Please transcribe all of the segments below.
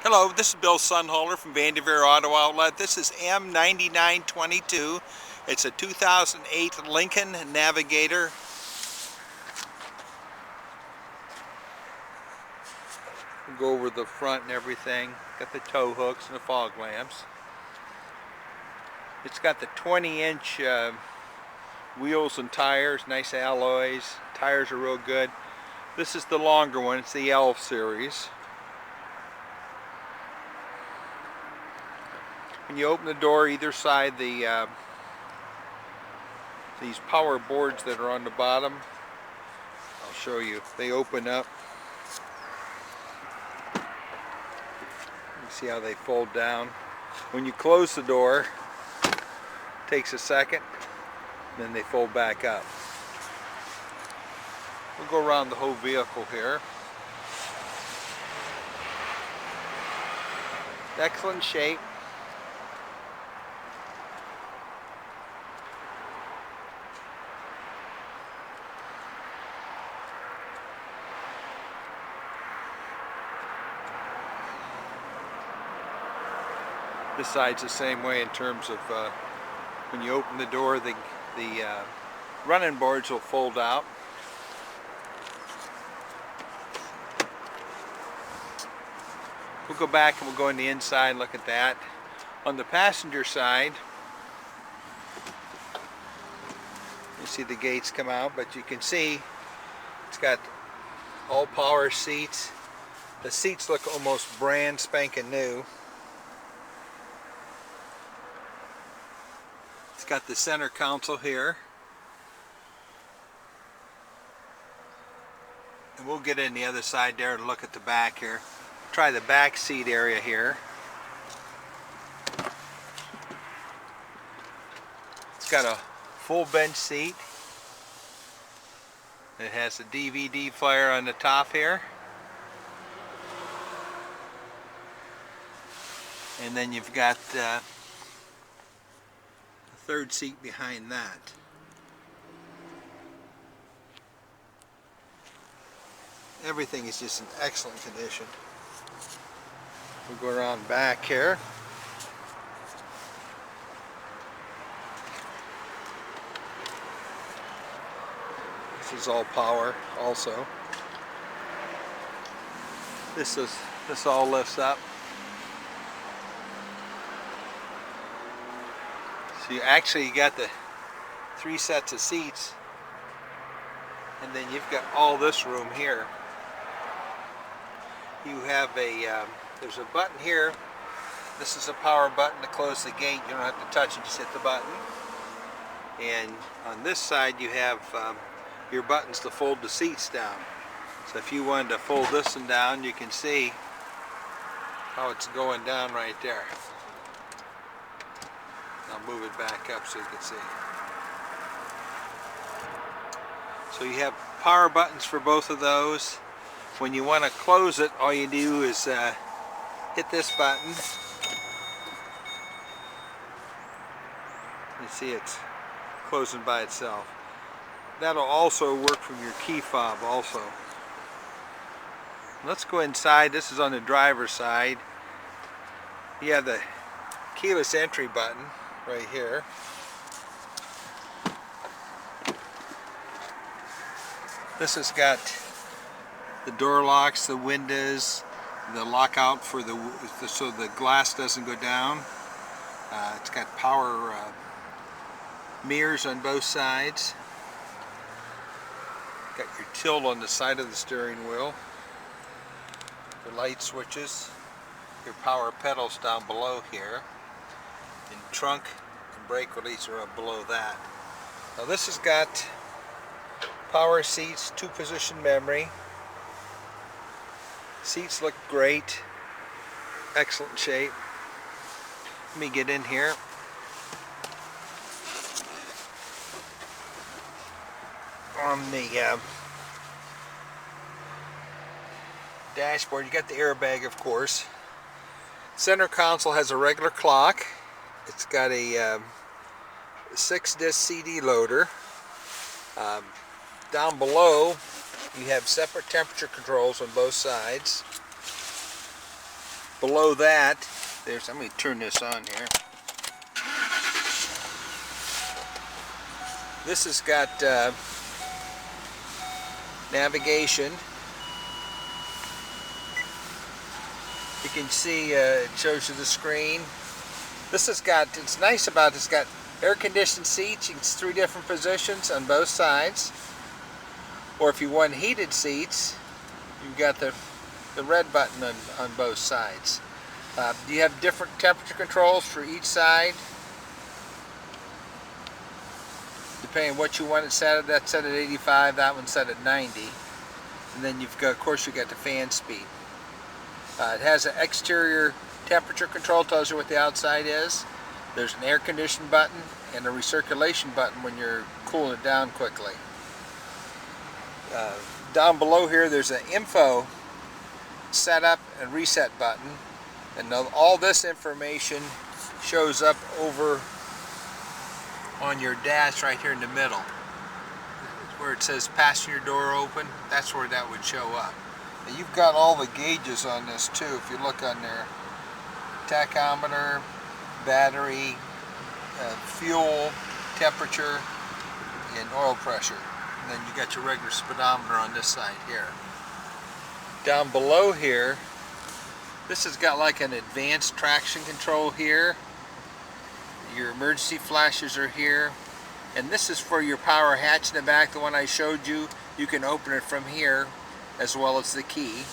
Hello, this is Bill Sonnhalter from Vandevere Auto Outlet. This is M9922. It's a 2008 Lincoln Navigator. We'll go over the front and everything. Got the tow hooks and the fog lamps. It's got the 20-inch wheels and tires, nice alloys. Tires are real good. This is the longer one. It's the L series. When you open the door, either side, these power boards that are on the bottom, I'll show you, they open up. You see how they fold down. When you close the door, it takes a second, then they fold back up. We'll go around the whole vehicle here. Excellent shape. This side's the same way in terms of when you open the door, the running boards will fold out. We'll go back and we'll go on the inside and look at that. On the passenger side, you see the gates come out, but you can see it's got all power seats. The seats look almost brand spanking new. It's got the center console here. And we'll get in the other side there and look at the back here. Try the back seat area here. It's got a full bench seat. It has a DVD player on the top here. And then you've got third seat behind that. Everything is just in excellent condition. We'll go around back here. This is all power also. This all lifts up. So you actually got the 3 sets of seats, and then you've got all this room here. You have there's a button here. This is a power button to close the gate. You don't have to touch it, just hit the button. And on this side you have your buttons to fold the seats down. So if you wanted to fold this one down, you can see how it's going down right there. I'll move it back up so you can see. So you have power buttons for both of those. When you want to close it, all you do is hit this button. You see it's closing by itself. That'll also work from your key fob also. Let's go inside. This is on the driver's side. You have the keyless entry button right here. This has got the door locks, the windows, the lockout for so the glass doesn't go down. It's got power mirrors on both sides. Got your tilt on the side of the steering wheel. The light switches. Your power pedals down below here. And trunk and brake release are up below that. Now this has got power seats, 2-position memory. Seats look great. Excellent shape. Let me get in here. On the dashboard, you got the airbag, of course. Center console has a regular clock. It's got a 6-disc CD loader. Down below, you have separate temperature controls on both sides. below that, there's, let me turn this on here. This has got navigation. You can see it shows you the screen. This has got, it's nice about it, it's got air-conditioned seats. It's 3 different positions on both sides. Or if you want heated seats, you've got the red button on both sides. You have different temperature controls for each side. Depending on what you want it set at, that's set at 85, that one's set at 90. And then you've got, of course, you've got the fan speed. It has an exterior temperature control, tells you what the outside is. There's an air condition button and a recirculation button when you're cooling it down quickly. Down below here there's an info setup and reset button, and all this information shows up over on your dash right here in the middle where it says passenger door open. That's where that would show up. Now you've got all the gauges on this too. If you look on there, tachometer, battery, fuel, temperature, and oil pressure. And then you got your regular speedometer on this side here. Down below here, this has got like an advanced traction control here. Your emergency flashes are here. And this is for your power hatch in the back, the one I showed you. You can open it from here as well as the key.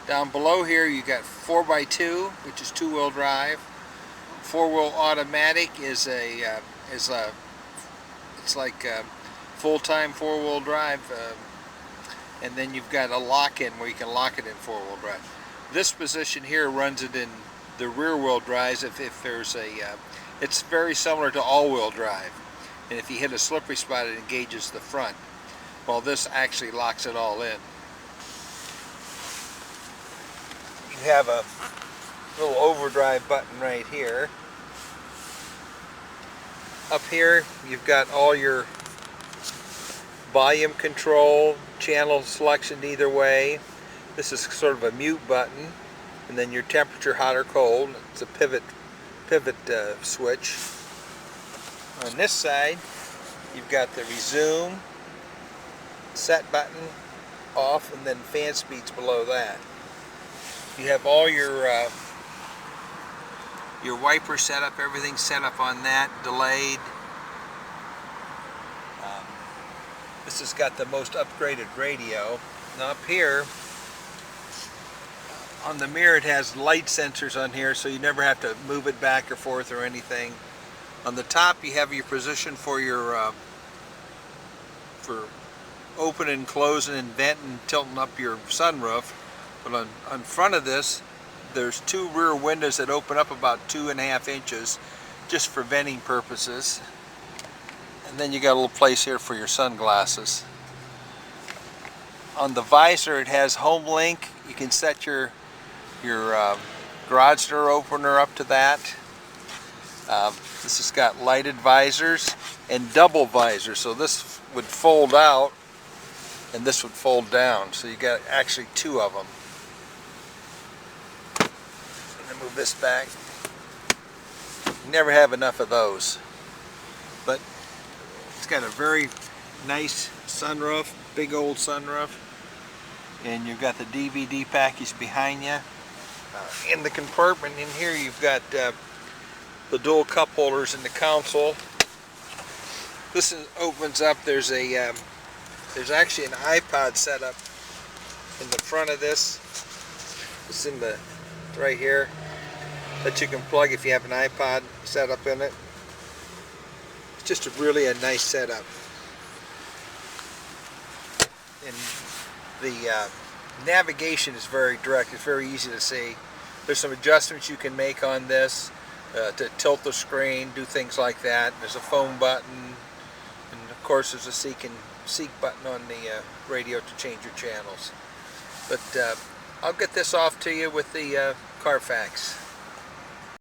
Down below here you got 4x2, which is 2-wheel drive. 4-wheel automatic is it's like full-time 4-wheel drive, and then you've got a lock-in where you can lock it in 4-wheel drive. This position here runs it in the rear-wheel drives if there's a, it's very similar to all-wheel drive, and if you hit a slippery spot it engages the front, while this actually locks it all in. You have a little overdrive button right here. Up here you've got all your volume control, channel selection either way. This is sort of a mute button, and then your temperature, hot or cold. It's a pivot switch. On this side you've got the resume, set button, off, and then fan speeds below that. You have all your wiper set up, everything set up on that, delayed. This has got the most upgraded radio. Now up here, on the mirror it has light sensors on here, so you never have to move it back or forth or anything. On the top you have your position for your for opening and closing and venting and tilting up your sunroof. But on front of this, there's 2 rear windows that open up about 2.5 inches just for venting purposes. And then you got a little place here for your sunglasses. On the visor it has home link. You can set your garage door opener up to that. This has got lighted visors and double visors. So this would fold out and this would fold down. So you got actually 2 of them. Move this back. You never have enough of those. But it's got a very nice sunroof, big old sunroof. And you've got the DVD package behind you. In the compartment in here you've got the dual cup holders in the console. This opens up. There's actually an iPod set up in the front of this. It's in the right here that you can plug if you have an iPod set up in it. It's just a nice setup. And the navigation is very direct. It's very easy to see. There's some adjustments you can make on this to tilt the screen, do things like that. There's a phone button, and of course there's a seek button on the radio to change your channels. But I'll get this off to you with the Carfax.